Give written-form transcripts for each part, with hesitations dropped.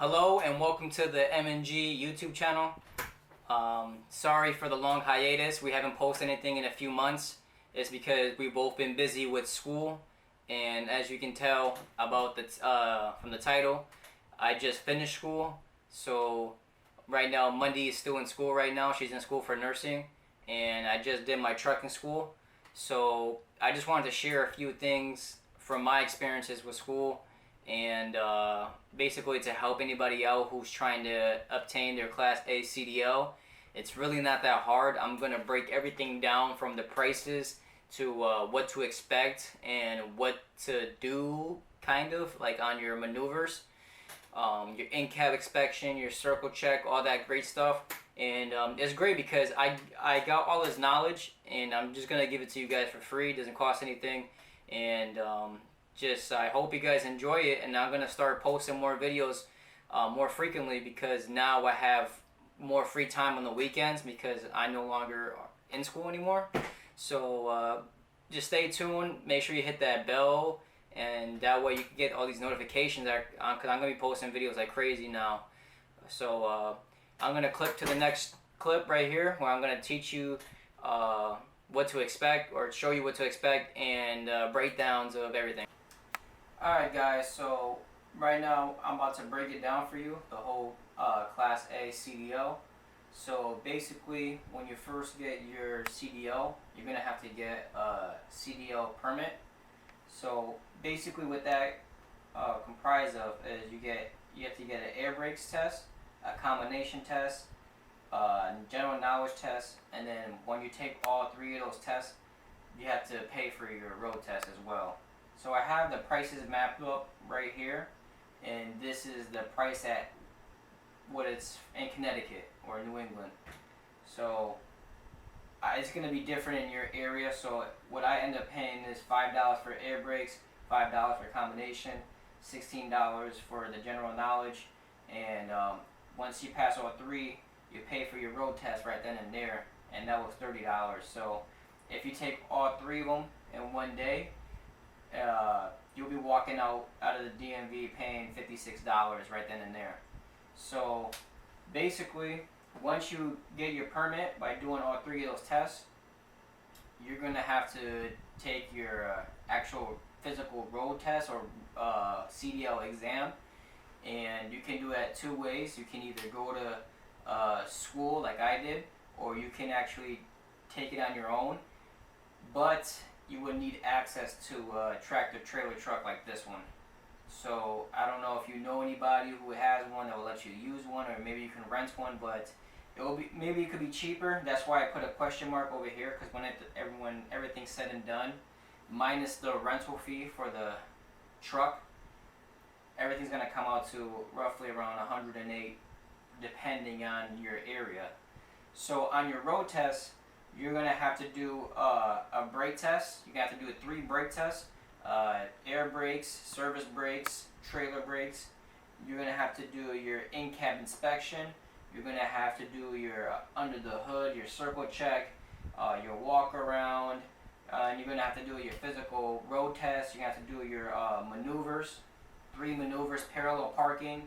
Hello and welcome to the emngee YouTube channel. Sorry for the long hiatus. We haven't posted anything in a few months. It's because we've both been busy with school, and as you can tell about from the title, I just finished school. So right now Monday is still in school right now. She's in school for nursing, and I just did my trucking school. So I just wanted to share a few things from my experiences with school, and basically to help anybody out who's trying to obtain their Class A CDL. It's really not that hard. I'm going to break everything down from the prices to what to expect and what to do, kind of like on your maneuvers, your in-cab inspection, your circle check, all that great stuff. And it's great because I got all this knowledge, and I'm just going to give it to you guys for free. It doesn't cost anything. And I hope you guys enjoy it, and I'm gonna start posting more videos more frequently because now I have more free time on the weekends because I no longer in school anymore. So just stay tuned. Make sure you hit that bell, and that way you can get all these notifications. Because I'm gonna be posting videos like crazy now. So I'm gonna click to the next clip right here where I'm gonna teach you what to expect, or show you what to expect, and breakdowns of everything. Alright guys, so right now I'm about to break it down for you, the whole Class A CDL. So basically, when you first get your CDL, you're going to have to get a CDL permit. So basically what that comprised of is you have to get an air brakes test, a combination test, general knowledge test, and then when you take all three of those tests, you have to pay for your road test as well. So I have the prices mapped up right here, and this is the price at what it's in Connecticut or New England. So it's going to be different in your area. So what I end up paying is $5 for air brakes, $5 for combination, $16 for the general knowledge, and once you pass all three, you pay for your road test right then and there, and that was $30. So if you take all three of them in one day, you'll be walking out of the DMV paying $56 right then and there. So basically, once you get your permit by doing all three of those tests, you're going to have to take your actual physical road test or CDL exam, and you can do that two ways. You can either go to school like I did, or you can actually take it on your own, but you would need access to a tractor trailer truck like this one. So I don't know if you know anybody who has one that will let you use one, or maybe you can rent one, but maybe it could be cheaper. That's why I put a question mark over here, because when everything's said and done, minus the rental fee for the truck, everything's going to come out to roughly around $108, depending on your area. So on your road test, you're going to have to do a brake test. You're going to have to do 3 brake tests. Air brakes, service brakes, trailer brakes. You're going to have to do your in-cab inspection. You're going to have to do your under the hood, your circle check, your walk around. And you're going to have to do your physical road test. You're going to have to do your maneuvers, 3 maneuvers, parallel parking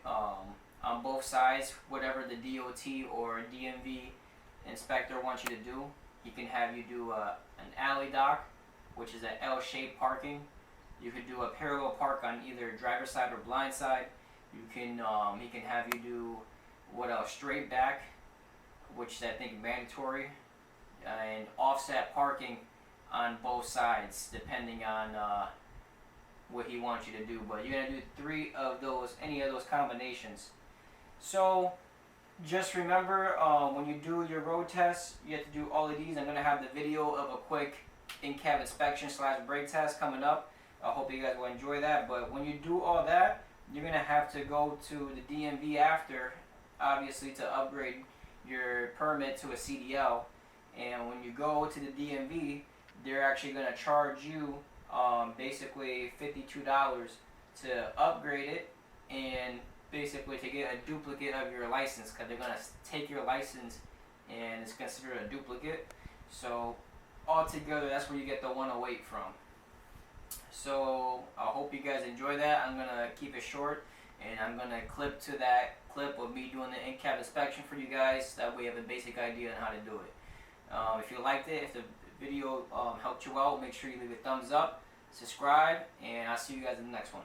on both sides, whatever the DOT or DMV inspector wants you to do. He can have you do an alley dock, which is an L-shaped parking. You could do a parallel park on either driver's side or blind side. You can he can have you do straight back, which is I think mandatory, and offset parking on both sides depending on what he wants you to do. But you're gonna do 3 of those, any of those combinations. So just remember, when you do your road tests, you have to do all of these. I'm going to have the video of a quick in-cab inspection / brake test coming up. I hope you guys will enjoy that. But when you do all that, you're going to have to go to the DMV after, obviously, to upgrade your permit to a CDL. And when you go to the DMV, they're actually going to charge you basically $52 to upgrade it, and basically to get a duplicate of your license, because they're going to take your license and it's considered a duplicate. So altogether, that's where you get the 108 from. So I hope you guys enjoy that. I'm going to keep it short and I'm gonna clip to that clip of me doing the in-cab inspection for you guys. That way you have a basic idea on how to do it. If you liked it, if the video helped you out, make sure you leave a thumbs up, subscribe, and I'll see you guys in the next one.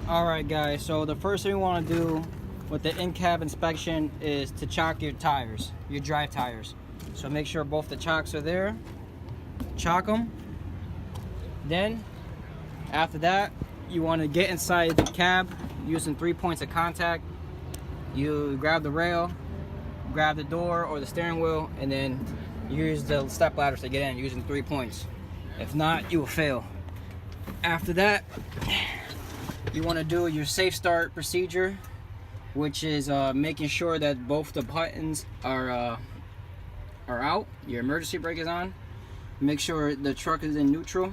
Alright guys, so the first thing we want to do with the in-cab inspection is to chock your tires, your drive tires. So make sure both the chocks are there, chock them. Then after that, you want to get inside the cab using 3 points of contact. You grab the rail, grab the door or the steering wheel, and then use the step ladders to get in using 3 points. If not, you will fail. After that, you want to do your safe start procedure, which is making sure that both the buttons are out, your emergency brake is on, make sure the truck is in neutral,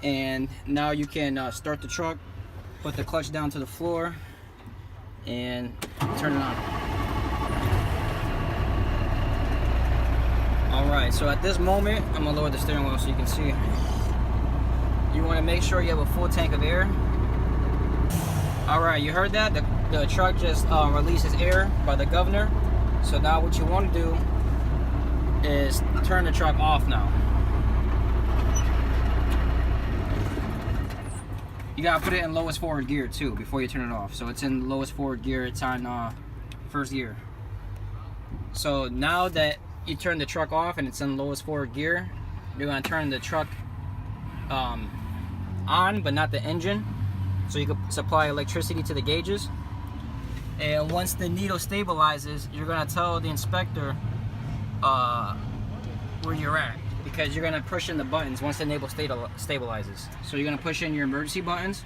and now you can start the truck, put the clutch down to the floor, and turn it on. Alright, so at this moment, I'm going to lower the steering wheel so you can see. You want to make sure you have a full tank of air. Alright, you heard that? The truck just releases air by the governor. So now what you want to do is turn the truck off now. You gotta put it in lowest forward gear too before you turn it off. So it's in lowest forward gear, it's on first gear. So now that you turn the truck off and it's in lowest forward gear, you're gonna turn the truck on, but not the engine, so you can supply electricity to the gauges. And once the needle stabilizes, you're gonna tell the inspector where you're at, because you're gonna push in the buttons once the needle stabilizes. So you're gonna push in your emergency buttons,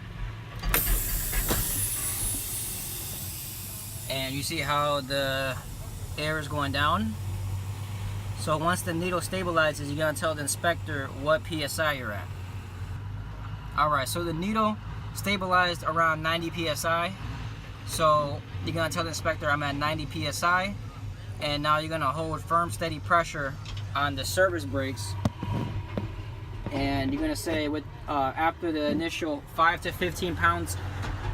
and you see how the air is going down. So once the needle stabilizes, you're gonna tell the inspector what PSI you're at. Alright, so the needle stabilized around 90 PSI. So you're gonna tell the inspector I'm at 90 PSI, and now you're gonna hold firm, steady pressure on the service brakes, and you're gonna say with after the initial 5 to 15 pounds,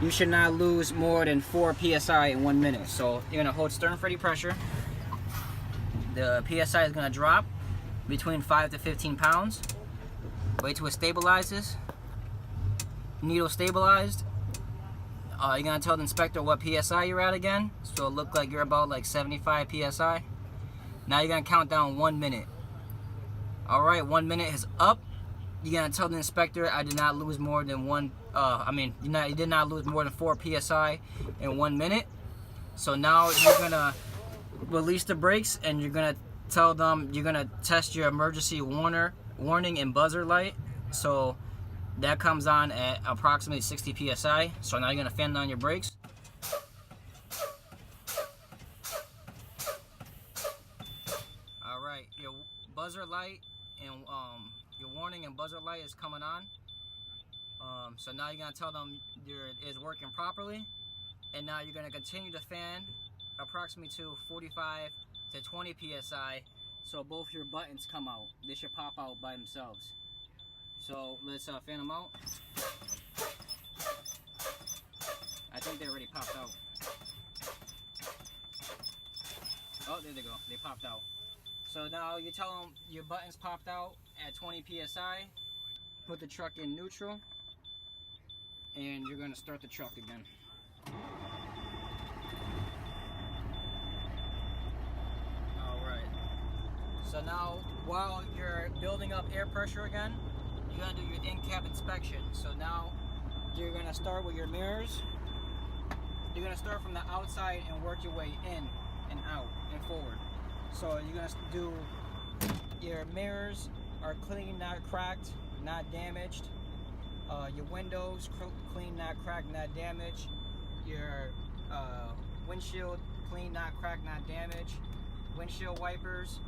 you should not lose more than 4 PSI in 1 minute. So you're gonna hold stern steady pressure. The PSI is gonna drop between 5 to 15 pounds. Wait till it stabilizes. Needle stabilized. You're gonna tell the inspector what PSI you're at again. So it look like you're about like 75 PSI. Now you're gonna count down 1 minute. Alright, 1 minute is up. You're gonna tell the inspector I did not lose more than you did not lose more than 4 PSI in 1 minute. So now you're gonna release the brakes, and you're gonna tell them you're gonna test your emergency warning and buzzer light. So that comes on at approximately 60 PSI. So now you're gonna fan down your brakes. Alright, your buzzer light and your warning and buzzer light is coming on. So now you're gonna tell them it is working properly, and now you're gonna continue to fan approximately to 45 to 20 PSI, so both your buttons come out. They should pop out by themselves. So let's fan them out. I think they already popped out. Oh, there they go. They popped out. So now you tell them your buttons popped out at 20 PSI. Put the truck in neutral, and you're going to start the truck again. Alright. So now, while you're building up air pressure again, you're going to do your in-cab inspection. So now, you're going to start with your mirrors. You're going to start from the outside and work your way in and out and forward. So you're going to do your mirrors are clean, not cracked, not damaged. Your windows clean, not cracked, not damaged. Your windshield clean, not cracked, not damaged. Windshield wipers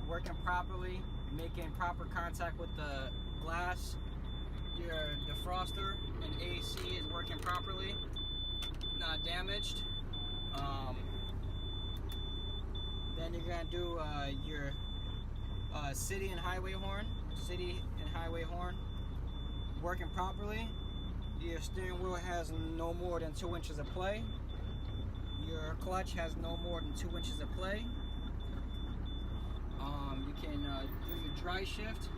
working properly, making proper contact with the glass. Your defroster and AC is working properly, not damaged. Then you're gonna do your city and highway horn working properly. Your steering wheel has no more than 2 inches of play. Your clutch has no more than 2 inches of play. You can do your dry shift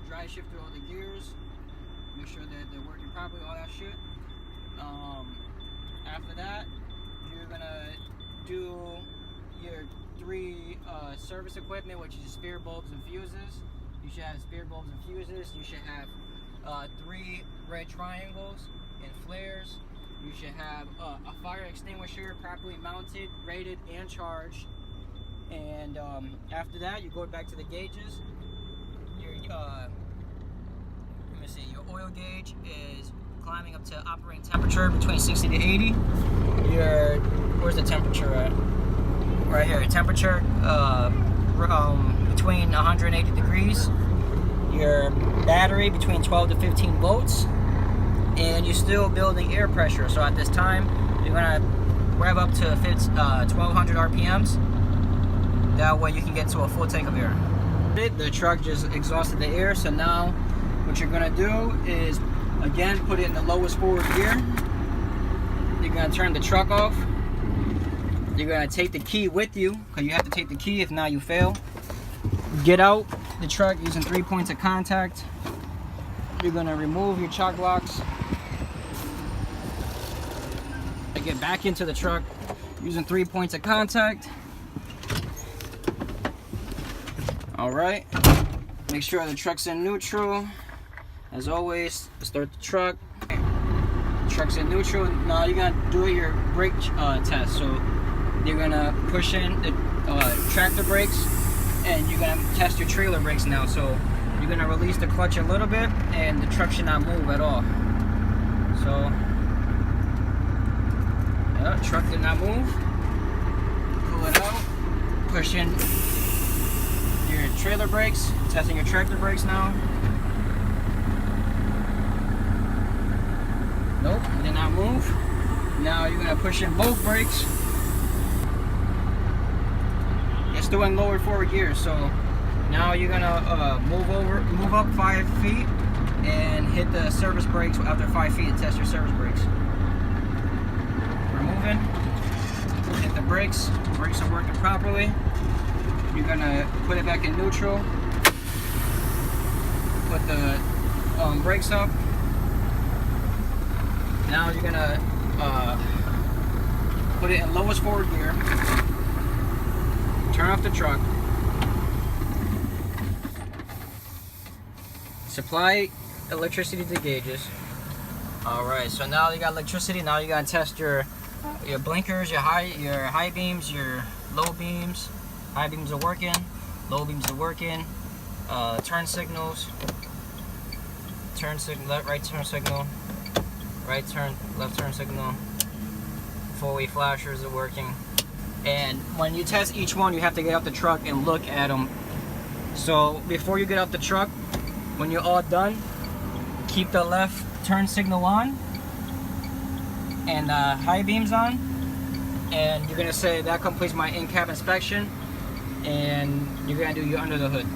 through all the gears. Make sure that they're working properly, all that shit. After that, you're gonna do your 3 service equipment, which is spare bulbs and fuses. You should have spare bulbs and fuses. You should have 3 red triangles and flares. You should have a fire extinguisher properly mounted, rated, and charged. And after that, you go back to the gauges. Your your oil gauge is climbing up to operating temperature between 60 to 80. Where's the temperature at? Right here. Temperature between 180 degrees. Your battery between 12 to 15 volts. And you're still building air pressure. So at this time, you're gonna rev up to 1200 RPMs. That way you can get to a full tank of air. The truck just exhausted the air, so now what you're gonna do is again put it in the lowest forward gear. You're gonna turn the truck off. You're gonna take the key with you, because you have to take the key if not you fail. Get out the truck using 3 points of contact. You're gonna remove your chock blocks. Get back into the truck using 3 points of contact. Alright, make sure the truck's in neutral. As always, start the truck. Truck's in neutral. Now you're gonna do your brake test. So you're gonna push in the tractor brakes, and you're gonna test your trailer brakes now. So you're gonna release the clutch a little bit, and the truck should not move at all. So yeah, truck did not move. Pull it out. Push in your trailer brakes. Testing your tractor brakes now. Nope, did not move. Now you're gonna push in both brakes. It's still in lower forward gear, so now you're gonna move up 5 feet and hit the service brakes after 5 feet to test your service brakes. We're moving. Hit the brakes. Brakes are working properly. You're gonna put it back in neutral. Put the brakes up. Now you're gonna put it in lowest forward gear. Turn off the truck. Supply electricity to the gauges. Alright, so now you got electricity. Now you gotta test your blinkers, your high beams, your low beams. High beams are working, low beams are working. Turn signals. Turn signal, right turn signal. Right turn, left turn signal. Four-way flashers are working. And when you test each one, you have to get out the truck and look at them. So before you get out the truck, when you're all done, keep the left turn signal on and high beams on. And you're gonna say that completes my in-cab inspection. And you're gonna do your under the hood.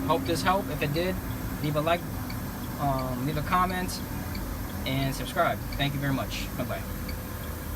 Hope this helped. If it did, leave a like, leave a comment, and subscribe. Thank you very much. Bye bye.